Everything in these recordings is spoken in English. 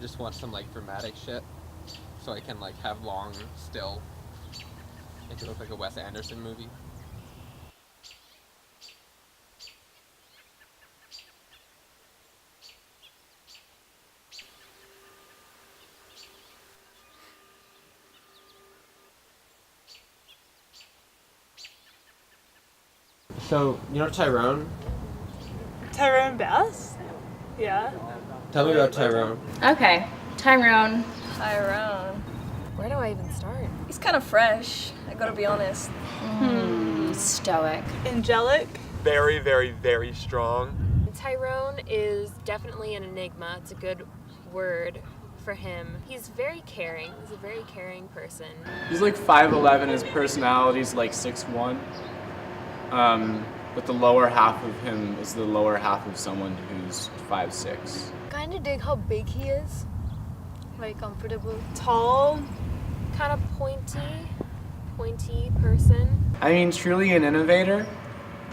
just want some like dramatic shit, so I can like have long still. Make it look like a Wes Anderson movie. So, you know Tyrone? Tyrone Bass? Yeah. Tell me about Tyrone. Okay, Tyrone. Where do I even start? He's kind of fresh, I gotta be honest. Stoic. Angelic? Very, very, very strong. Tyrone is definitely an enigma. It's a good word for him. He's very caring. He's a very caring person. He's like 5'11", his personality's like 6'1". But the lower half of him is the lower half of someone who's 5'6". Kinda dig how big he is. Very comfortable. Tall? Kind of pointy person. I mean, truly an innovator.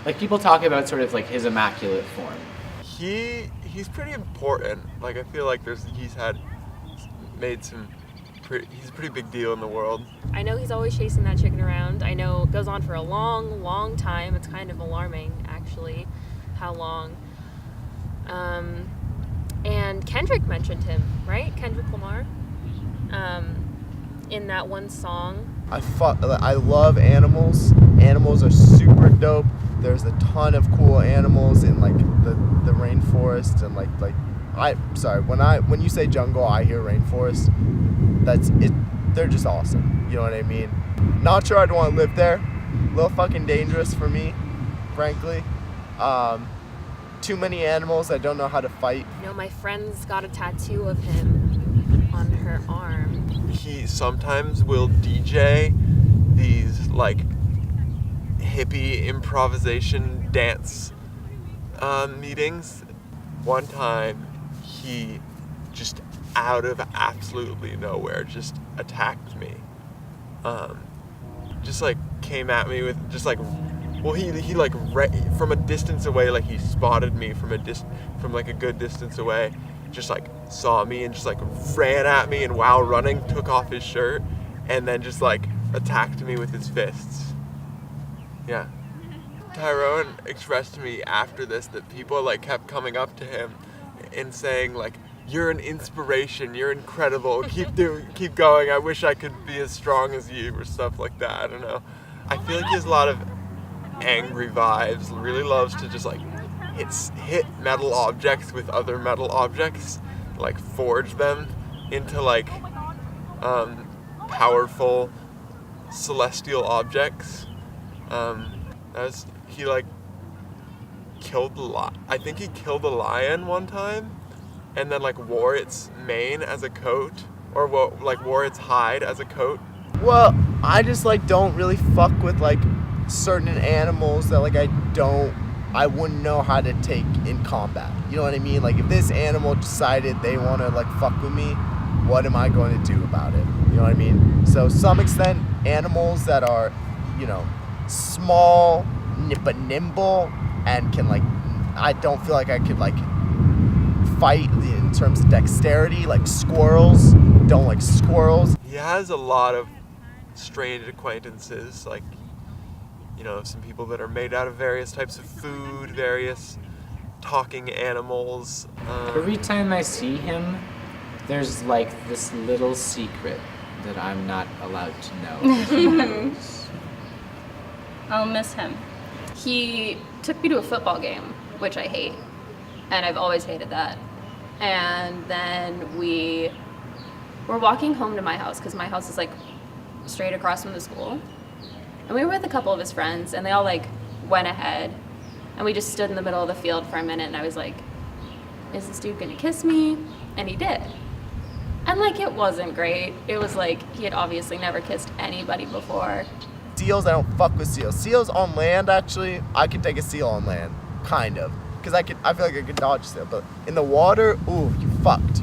Like, people talk about sort of like his immaculate form. He's pretty important. Like, I feel like he's a pretty big deal in the world. I know he's always chasing that chicken around. I know it goes on for a long, long time. It's kind of alarming, actually, how long. And Kendrick mentioned him, right? Kendrick Lamar. In that one song. I love animals. Animals are super dope. There's a ton of cool animals in like the rainforest and when you say jungle, I hear rainforest. That's it. They're just awesome. You know what I mean? Not sure I'd want to live there. A little fucking dangerous for me, frankly. Too many animals. I don't know how to fight. You know, my friend's got a tattoo of him on her arm. He sometimes will DJ these like hippie improvisation dance meetings. One time he just out of absolutely nowhere just attacked me. Just like came at me with just like, well, he like from a distance away, like he spotted me from like a good distance away, just like saw me and just like ran at me, and while running took off his shirt and then just like attacked me with his fists. Yeah. Tyrone expressed to me after this that people like kept coming up to him and saying like, "You're an inspiration, you're incredible, keep going, I wish I could be as strong as you," or stuff like that. I don't know. I feel like he has a lot of angry vibes, really loves to just like hit metal objects with other metal objects, like forge them into like powerful celestial objects. He like killed I think he killed a lion one time, and then like wore its mane as a coat, or wore its hide as a coat. Well, I just like don't really fuck with like certain animals that like I wouldn't know how to take in combat. You know what I mean? Like if this animal decided they want to like fuck with me, what am I going to do about it? You know what I mean? So some extent, animals that are, you know, small but nimble and can like, I don't feel like I could like fight in terms of dexterity, like squirrels. Don't like squirrels. He has a lot of strange acquaintances, like, you know, some people that are made out of various types of food, various talking animals. Every time I see him, there's like this little secret that I'm not allowed to know. I'll miss him. He took me to a football game, which I hate, and I've always hated that. And then we were walking home to my house, because my house is like straight across from the school. And we were with a couple of his friends, and they all like went ahead, and we just stood in the middle of the field for a minute, and I was like, is this dude gonna kiss me? And he did. And like, it wasn't great. It was like, he had obviously never kissed anybody before. Seals, I don't fuck with seals. Seals on land, actually, I can take a seal on land, kind of. Because I feel like I could dodge a seal. But in the water, ooh, you're fucked.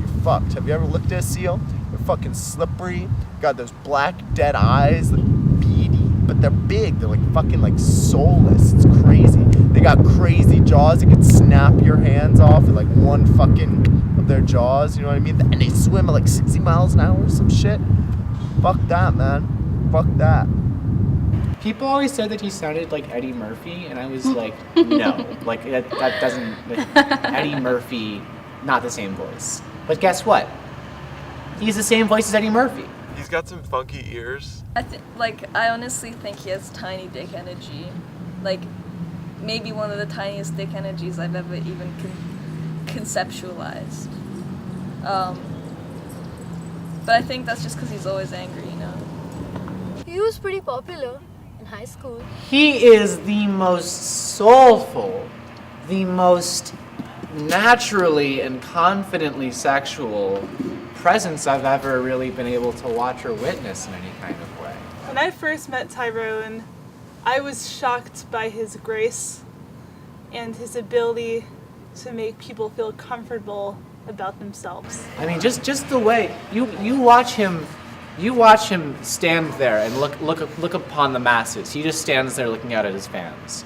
Have you ever looked at a seal? They're fucking slippery. Got those black, dead eyes, beady, but they're big. They're like fucking like soulless. It's crazy. They got crazy jaws. They could snap your hands off with like one fucking their jaws, you know what I mean? And they swim at like 60 miles an hour or some shit. Fuck that, man. Fuck that. People always said that he sounded like Eddie Murphy, and I was like, no, like that doesn't. Eddie Murphy, not the same voice. But guess what? He's the same voice as Eddie Murphy. He's got some funky ears. I honestly think he has tiny dick energy. Like, maybe one of the tiniest dick energies I've ever even conceptualized. But I think that's just because he's always angry, you know? He was pretty popular in high school. He is the most soulful, the most naturally and confidently sexual presence I've ever really been able to watch or witness in any kind of way. When I first met Tyrone, I was shocked by his grace and his ability to make people feel comfortable about themselves. I mean, just the way you watch him stand there and look upon the masses. He just stands there looking out at his fans,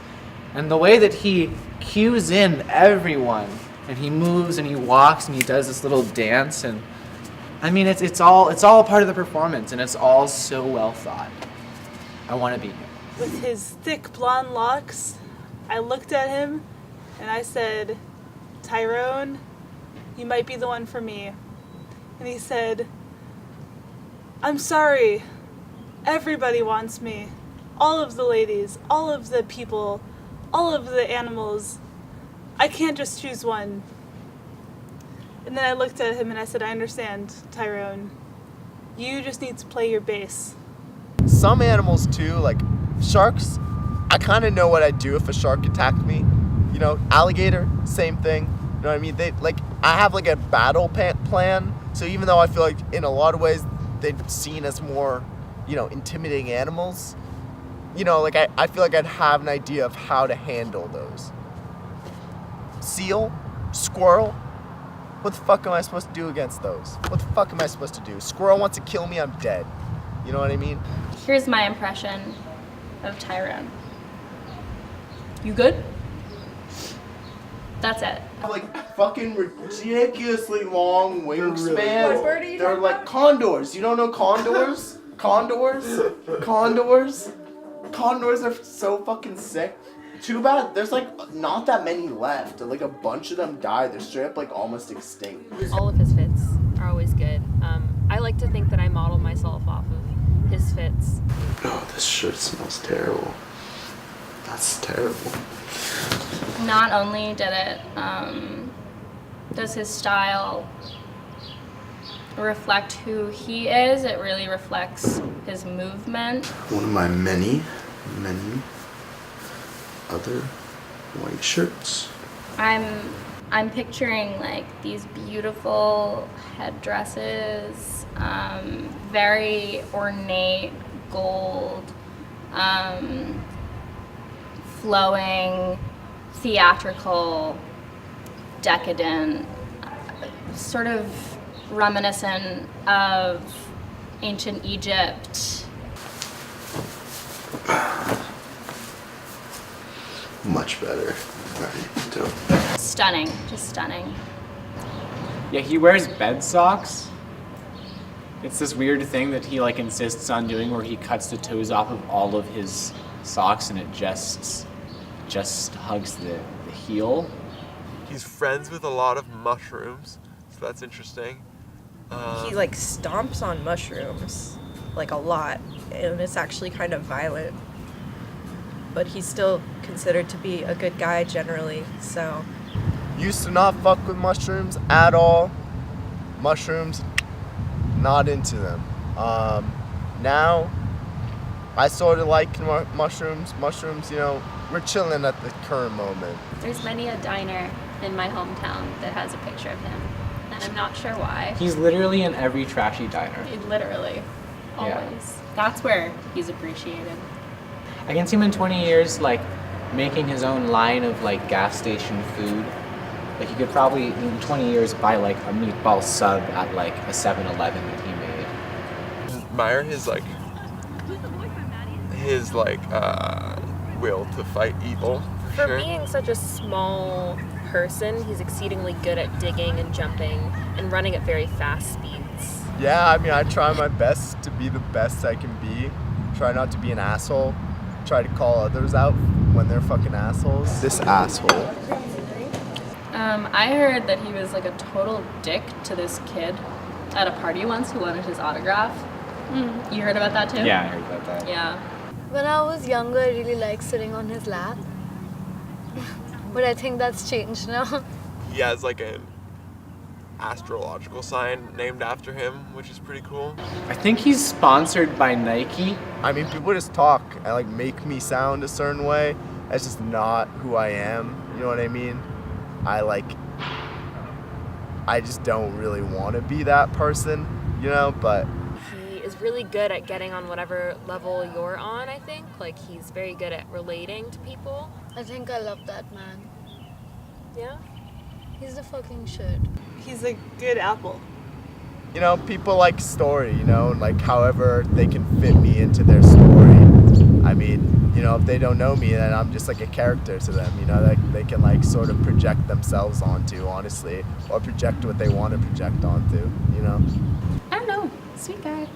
and the way that he cues in everyone, and he moves and he walks and he does this little dance, and I mean, it's all a part of the performance, and it's all so well thought. I want to be him. With his thick blonde locks, I looked at him and I said, Tyrone, you might be the one for me. And he said, I'm sorry, everybody wants me. All of the ladies, all of the people, all of the animals. I can't just choose one. And then I looked at him and I said, I understand, Tyrone. You just need to play your bass. Some animals too, like sharks, I kind of know what I'd do if a shark attacked me. You know, alligator, same thing. You know what I mean? I have like a battle plan. So even though I feel like in a lot of ways they're seen as more, you know, intimidating animals, you know, like I feel like I'd have an idea of how to handle those. Seal, squirrel, what the fuck am I supposed to do against those? What the fuck am I supposed to do? Squirrel wants to kill me, I'm dead. You know what I mean? Here's my impression of Tyrone. You good? That's it. Like fucking ridiculously long wingspan. What bird are you They're talking like about? condors. You don't know condors? Condors are so fucking sick. Too bad there's like not that many left. Like a bunch of them died. They're straight up like almost extinct. All of his fits are always good. I like to think that I model myself off of his fits. Oh, this shirt smells terrible. That's terrible. Not only did it, does his style reflect who he is, it really reflects his movement. One of my many other white shirts. I'm picturing like these beautiful headdresses, very ornate gold, flowing, theatrical, decadent, sort of reminiscent of ancient Egypt. Much better. Alright, dope. Stunning, just stunning. Yeah, he wears bed socks. It's this weird thing that he like insists on doing where he cuts the toes off of all of his socks and it just hugs the heel. He's friends with a lot of mushrooms, so that's interesting. He like stomps on mushrooms, like a lot, and it's actually kind of violent. But he's still considered to be a good guy generally, so. Used to not fuck with mushrooms at all. Mushrooms, not into them. Now, I sort of like mushrooms. Mushrooms, you know, we're chilling at the current moment. There's many a diner in my hometown that has a picture of him, and I'm not sure why. He's literally in every trashy diner. Literally, always. Yeah. That's where he's appreciated. I can see him in 20 years, like, making his own line of, like, gas station food. Like, he could probably, in 20 years, buy, like, a meatball sub at, like, a 7-Eleven that he made. Admire his will to fight evil. For sure. being such a small person, he's exceedingly good at digging and jumping and running at very fast speeds. Yeah, I mean, I try my best to be the best I can be. Try not to be an asshole. Try to call others out when they're fucking assholes. This asshole. I heard that he was like a total dick to this kid at a party once who wanted his autograph. You heard about that too? Yeah, I heard about that. Yeah. When I was younger, I really liked sitting on his lap. But I think that's changed now. He has like an astrological sign named after him, which is pretty cool. I think he's sponsored by Nike. I mean, people just talk and like make me sound a certain way. That's just not who I am. You know what I mean? I just don't really want to be that person, you know, but He is really good at getting on whatever level you're on, I think. Like, he's very good at relating to people. I think I love that man. Yeah? He's the fucking shit. He's a good apple. you know, people like story, you know, like however they can fit me into their story. I mean, you know, if they don't know me, then I'm just like a character to them, you know, like they can like sort of project themselves onto, honestly, or project what they want to project onto, you know. I don't know. Sweet guy.